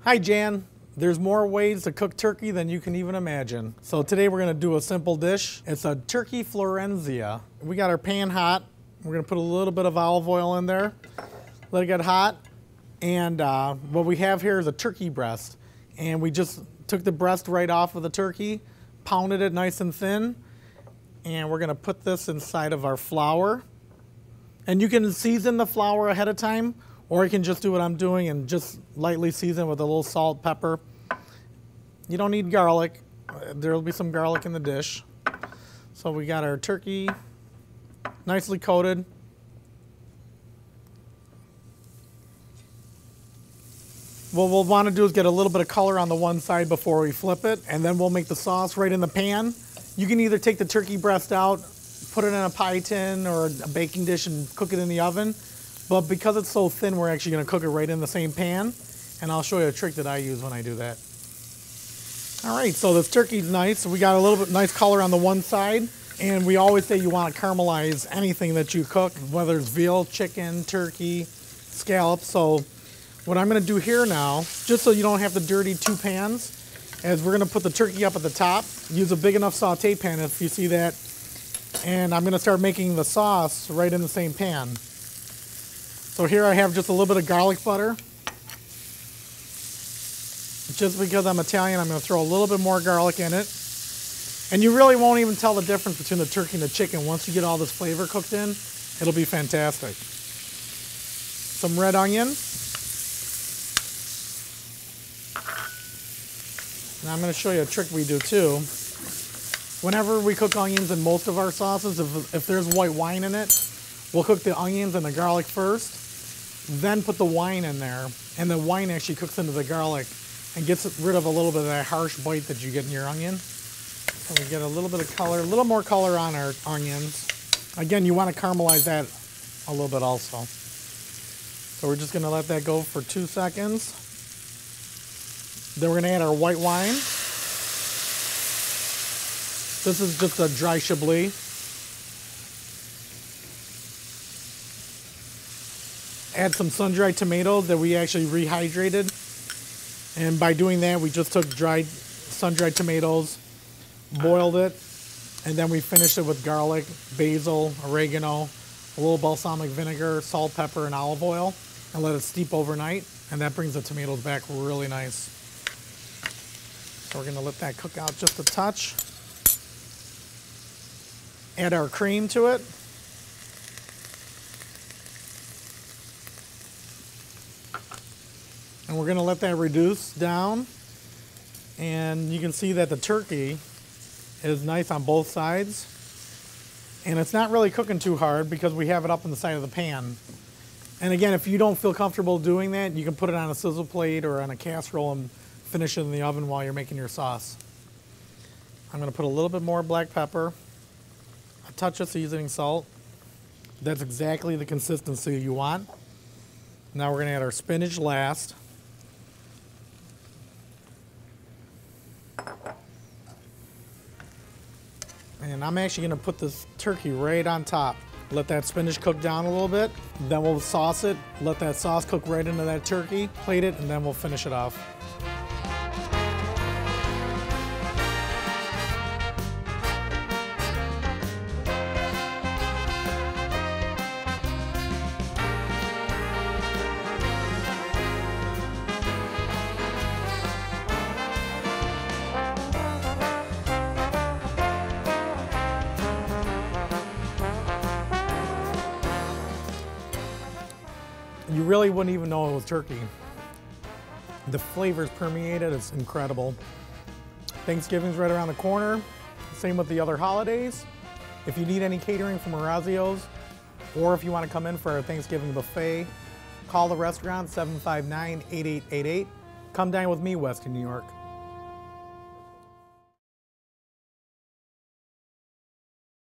Hi Jan, there's more ways to cook turkey than you can even imagine. So today we're gonna do a simple dish. It's a turkey Florenzia. We got our pan hot. We're gonna put a little bit of olive oil in there, let it get hot. And what we have here is a turkey breast. And we just took the breast right off of the turkey, pounded it nice and thin. And we're gonna put this inside of our flour. And you can season the flour ahead of time, or you can just do what I'm doing and just lightly season with a little salt, pepper. You don't need garlic. There'll be some garlic in the dish. So we got our turkey nicely coated. What we'll want to do is get a little bit of color on the one side before we flip it, and then we'll make the sauce right in the pan. You can either take the turkey breast out, put it in a pie tin or a baking dish and cook it in the oven. But because it's so thin, we're actually going to cook it right in the same pan. And I'll show you a trick that I use when I do that. All right, so this turkey's nice. We got a little bit nice color on the one side. And we always say you want to caramelize anything that you cook, whether it's veal, chicken, turkey, scallops. So what I'm going to do here now, just so you don't have to dirty two pans, is we're going to put the turkey up at the top. Use a big enough saute pan if you see that. And I'm going to start making the sauce right in the same pan. So here I have just a little bit of garlic butter. Just because I'm Italian, I'm going to throw a little bit more garlic in it. And you really won't even tell the difference between the turkey and the chicken. Once you get all this flavor cooked in, it'll be fantastic. Some red onion. And I'm going to show you a trick we do too. Whenever we cook onions in most of our sauces, if there's white wine in it, we'll cook the onions and the garlic first, then put the wine in there, and the wine actually cooks into the garlic and gets rid of a little bit of that harsh bite that you get in your onion. So we get a little bit of color, a little more color on our onions. Again, you want to caramelize that a little bit also. So we're just going to let that go for 2 seconds. Then we're going to add our white wine. This is just a dry Chablis. Add some sun-dried tomatoes that we actually rehydrated. And by doing that, we just took sun-dried tomatoes, boiled it, and then we finished it with garlic, basil, oregano, a little balsamic vinegar, salt, pepper, and olive oil, and let it steep overnight. And that brings the tomatoes back really nice. So we're gonna let that cook out just a touch. Add our cream to it. And we're gonna let that reduce down. And you can see that the turkey is nice on both sides. And it's not really cooking too hard because we have it up in the side of the pan. And again, if you don't feel comfortable doing that, you can put it on a sizzle plate or on a casserole and finish it in the oven while you're making your sauce. I'm gonna put a little bit more black pepper, a touch of seasoning salt. That's exactly the consistency you want. Now we're gonna add our spinach last. And I'm actually gonna put this turkey right on top. Let that spinach cook down a little bit. Then we'll sauce it. Let that sauce cook right into that turkey. Plate it, and then we'll finish it off. You really wouldn't even know it was turkey. The flavors permeated, it's incredible. Thanksgiving's right around the corner. Same with the other holidays. If you need any catering from Orazio's, or if you want to come in for our Thanksgiving buffet, call the restaurant 759-8888. Come dine with me, Western New York.